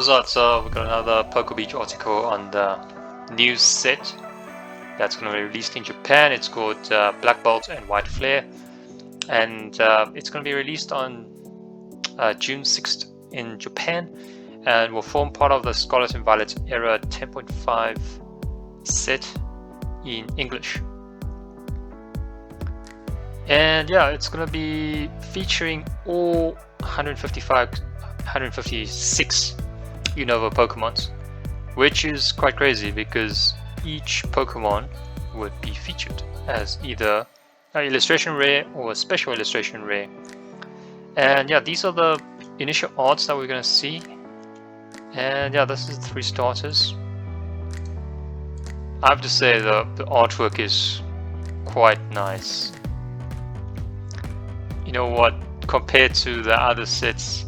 was that? So we got another Poke Beach article on the new set that's going to be released in Japan. It's called Black Bolt and White Flare, and it's going to be released on June 6th in Japan, and will form part of the Scarlet and Violet Era 10.5 set in English. And yeah, it's going to be featuring all 156 Unova Pokemons, which is quite crazy because each Pokemon would be featured as either an illustration rare or a special illustration rare. And yeah, these are the initial arts that we're going to see. And yeah, this is the 3 starters. I have to say the artwork is quite nice. You know what, compared to the other sets,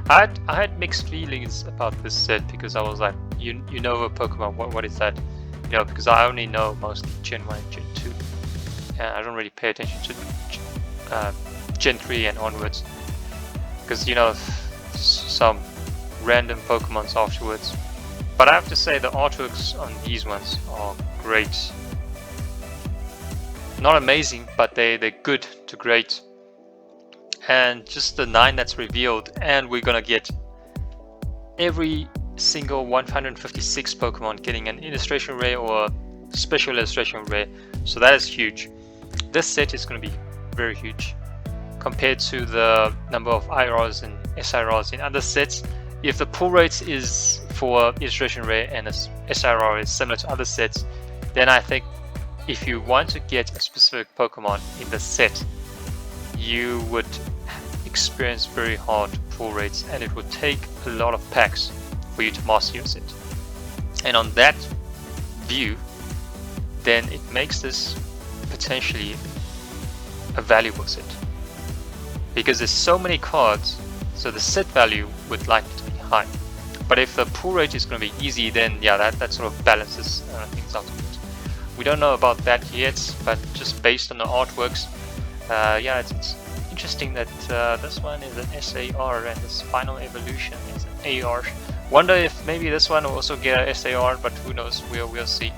I had mixed feelings about this set because I was like, you know, a Pokemon, what is that? You know, because I only know mostly Gen 1 and Gen 2, and I don't really pay attention to Gen 3 and onwards, because you know, some random Pokemons afterwards. But I have to say the artworks on these ones are great. Not amazing, but they're good to great. And just the 9 that's revealed, and we're gonna get every single 156 Pokemon getting an illustration rare or a special illustration rare, so that is huge. This set is going to be very huge compared to the number of IRs and SIRs in other sets. If the pull rate is for illustration rare and a SIR is similar to other sets, then I think if you want to get a specific Pokemon in the set, you would experience very hard pull rates, and it would take a lot of packs for you to master your set. And on that view, then it makes this potentially a valuable set, because there's so many cards, so the set value would likely to be high. But if the pull rate is going to be easy, then yeah, that sort of balances things out a bit. We don't know about that yet, but just based on the artworks, yeah, it's interesting that this one is an SAR and this final evolution is an AR. Wonder if maybe this one will also get a SAR, but who knows, we'll see.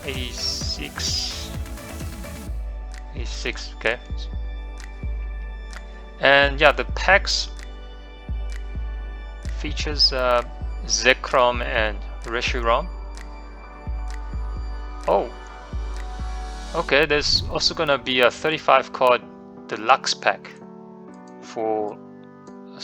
86, okay. And yeah, the packs features Zekrom and Reshiram. Oh, okay, there's also gonna be a 35 card deluxe pack for a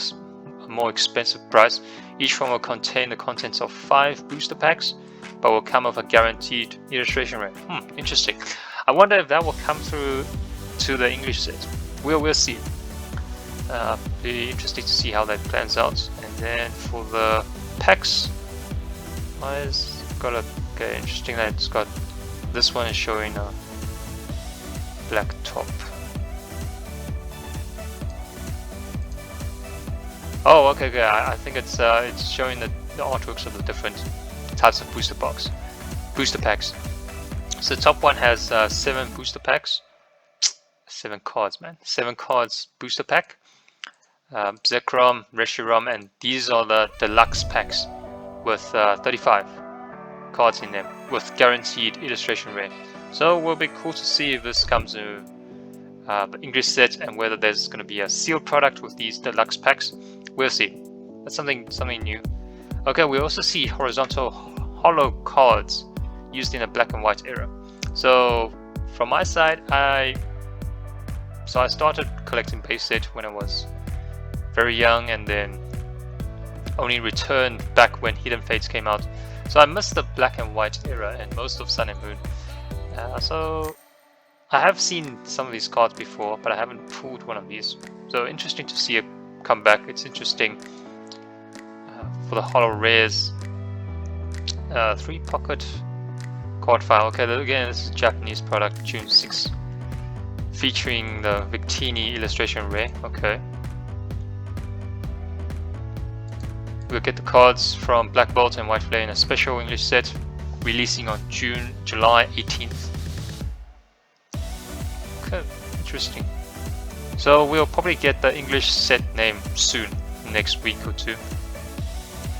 more expensive price. Each one will contain the contents of 5 booster packs, but will come with a guaranteed illustration rare. Interesting. I wonder if that will come through to the English set. We'll see. Be interesting to see how that plans out. And then for the packs, okay, interesting that it's got, this one is showing a black top. Oh, okay. I think it's showing the artworks of the different types of booster packs. So the top one has 7 booster packs, 7 cards, man, 7 cards booster pack. Zekrom, Reshiram, and these are the deluxe packs with 35 cards in them with guaranteed illustration rare. So it will be cool to see if this comes in the English set and whether there's going to be a sealed product with these deluxe packs. We'll see. That's something new. Okay, we also see horizontal holo cards used in a black and white era. So from my side, I started collecting base set when I was very young, and then only returned back when Hidden Fates came out. So I missed the black and white era and most of Sun and Moon. So I have seen some of these cards before, but I haven't pulled one of these. So interesting to see it come back. It's interesting for the holo rares. 3 pocket card file. Okay, again, this is a Japanese product, June 6th, featuring the Victini illustration rare. Okay. We'll get the cards from Black Bolt and White Flare in a special English set, releasing on July 18th. Okay, interesting. So we'll probably get the English set name soon, next week or two.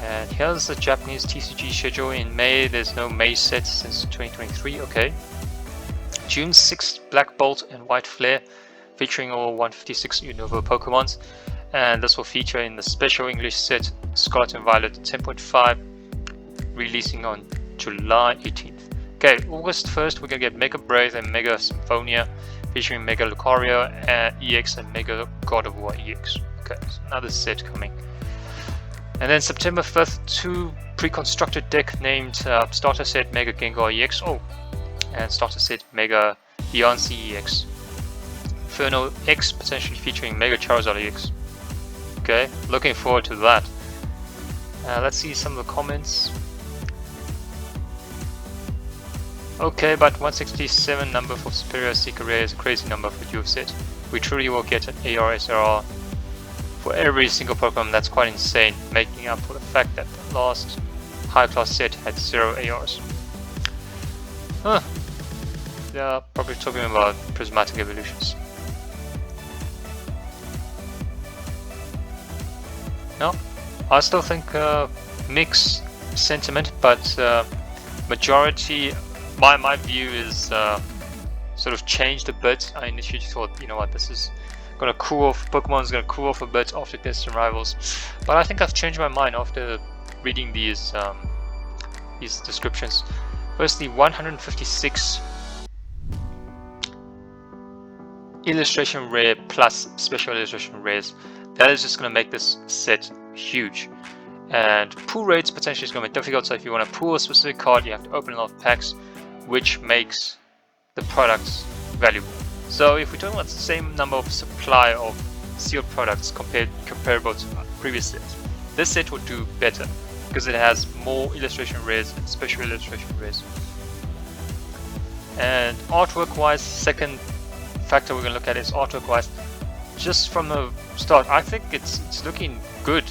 And here's the Japanese TCG schedule. In May, there's no May set since 2023. Okay. June 6th, Black Bolt and White Flare, featuring all 156 Unova Pokemons. And this will feature in the special English set Scarlet and Violet 10.5, releasing on July 18th. Okay, August 1st, we're gonna get Mega Brave and Mega Symphonia, featuring Mega Lucario EX and Mega God of War EX. Okay, so another set coming. And then September 5th, 2 pre-constructed deck named Starter Set Mega Gengar EX, and Starter Set Mega Beyonce EX. Inferno X potentially featuring Mega Charizard EX. Okay, looking forward to that. Let's see some of the comments. Okay, but 167 number for Superior Seeker Rare is a crazy number for duo set. We truly will get an AR/SRR for every single Pokemon. That's quite insane, making up for the fact that the last high class set had 0 ARs. Huh. Yeah, probably talking about prismatic evolutions. No, I still think mixed sentiment, but majority, my view is sort of changed a bit. I initially thought, you know what, this is gonna cool off, Pokemon's gonna cool off a bit after Destined Rivals, but I think I've changed my mind after reading these descriptions. Firstly, 156 illustration rare plus special illustration rares. That is just going to make this set huge. And pull rates potentially is going to be difficult, so if you want to pull a specific card, you have to open a lot of packs, which makes the products valuable. So if we're talking about the same number of supply of sealed products comparable to previous sets, this set would do better because it has more illustration rares and special illustration rares. And artwork wise, second factor we're going to look at is artwork wise. Just from the start, I think it's looking good.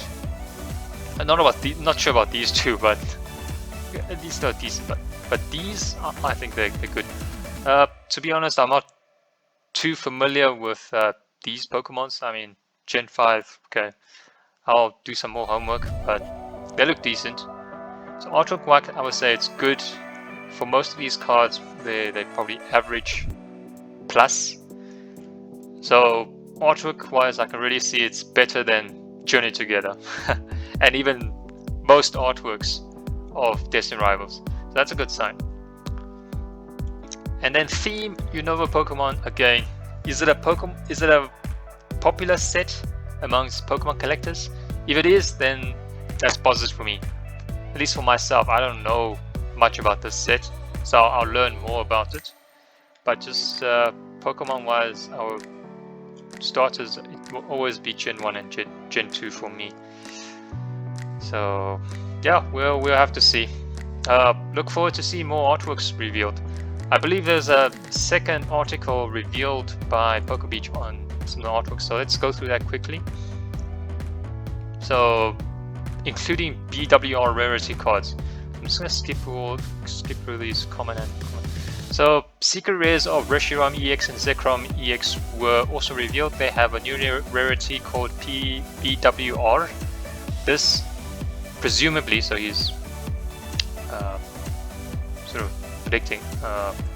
Not sure about these two, but these are decent. But these, I think they're good. To be honest, I'm not too familiar with these Pokemons. I mean, Gen 5. Okay, I'll do some more homework, but they look decent. So artwork wise, I would say it's good. For most of these cards, they probably average plus. So artwork wise, I can really see it's better than Journey Together and even most artworks of Destined Rivals. So that's a good sign. And then theme Unova Pokemon again. Is it a popular set amongst Pokemon collectors? If it is, then that's positive for me. At least for myself, I don't know much about this set, so I'll learn more about it. But just Pokemon wise, our starters, it will always be Gen 1 and Gen 2 for me. So yeah, we'll have to see. Look forward to see more artworks revealed. I believe there's a second article revealed by PokeBeach on some of the artworks, so let's go through that quickly. So including BWR rarity cards. I'm just gonna skip through these common and common. So secret rares of Reshiram EX and Zekrom EX were also revealed. They have a new rarity called BWR. This presumably, so he's sort of predicting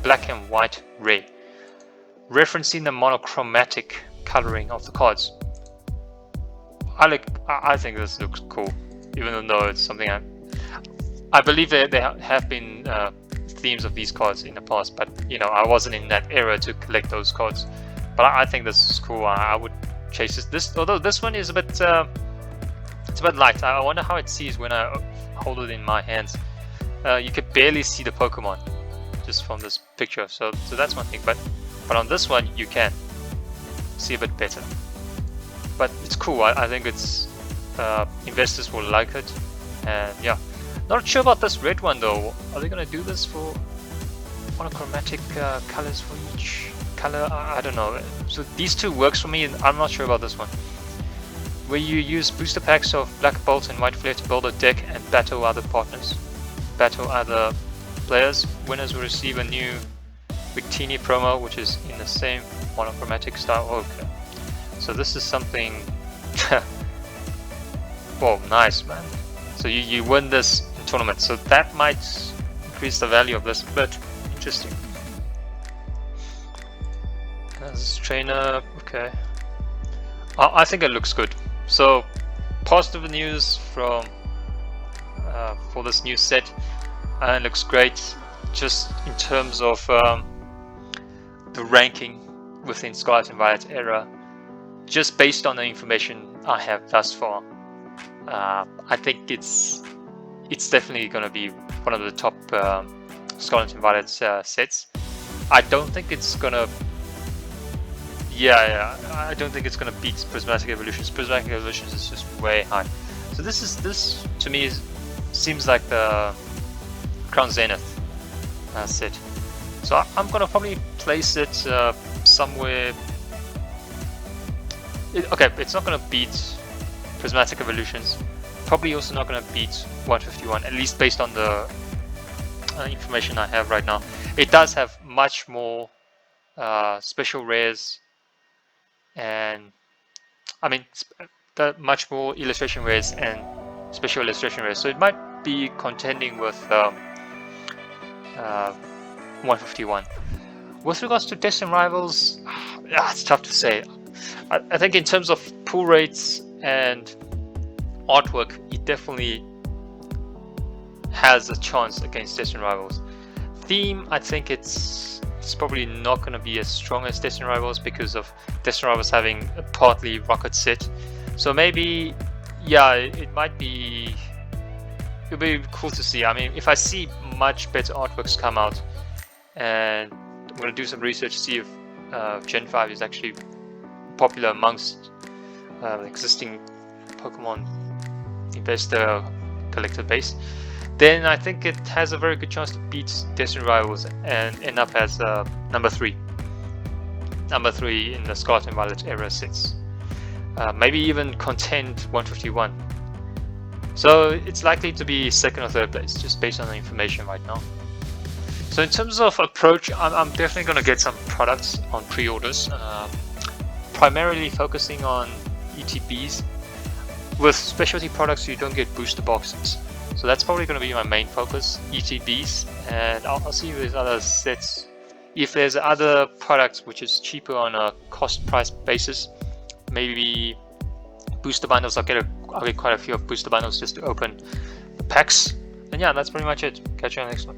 black and white ray, referencing the monochromatic coloring of the cards. I think this looks cool, even though it's something I believe there have been themes of these cards in the past, but you know, I wasn't in that era to collect those cards. But I think this is cool. I would chase this. Although this one is a bit it's a bit light. I wonder how it sees when I hold it in my hands. You could barely see the Pokemon just from this picture, so that's one thing. But on this one you can see a bit better. But it's cool. I think it's investors will like it, and yeah. Not sure about this red one though. Are they gonna do this for monochromatic colors for each color? I don't know. So these two works for me, and I'm not sure about this one. Where you use booster packs of Black Bolt and White Flare to build a deck and battle other partners, battle other players. Winners will receive a new Victini promo, which is in the same monochromatic style. Okay. So this is something. Whoa, nice man. So you win this tournament. So that might increase the value of this a bit. Interesting. As trainer, okay. I think it looks good. So positive news from for this new set, and it looks great. Just in terms of the ranking within Scarlet and Violet Era, just based on the information I have thus far, I think it's definitely going to be one of the top Scarlet and Violet sets. I don't think it's gonna. Yeah, I don't think it's gonna beat Prismatic Evolutions. Prismatic Evolutions is just way high. So this to me seems like the Crown Zenith set. So I'm gonna probably place it somewhere. Okay, it's not gonna beat Prismatic Evolutions. Probably also not gonna beat 151, at least based on the information I have right now. It does have much more special rares, and I mean much more illustration rares and special illustration rares. So it might be contending with 151. With regards to Destined Rivals, it's tough to say. I think in terms of pull rates and artwork, it definitely has a chance against Destined Rivals. Theme, I think it's probably not going to be as strong as Destined Rivals because of Destined Rivals having a partly rocket set. So maybe, yeah, it might be. It'll be cool to see. I mean, if I see much better artworks come out, and I'm going to do some research to see if Gen 5 is actually popular amongst existing Pokemon investor collector base, then I think it has a very good chance to beat Destined Rivals and end up as number 3 in the Scarlet and Violet Era sets. Maybe even contend 151. So it's likely to be second or third place, just based on the information right now. So in terms of approach, I'm definitely going to get some products on pre-orders, primarily focusing on ETBs. With specialty products, you don't get booster boxes, so that's probably going to be my main focus, ETBs, and I'll see if there's other sets. If there's other products which is cheaper on a cost price basis, maybe booster bundles. I'll get quite a few of booster bundles just to open the packs. And yeah, that's pretty much it. Catch you on the next one.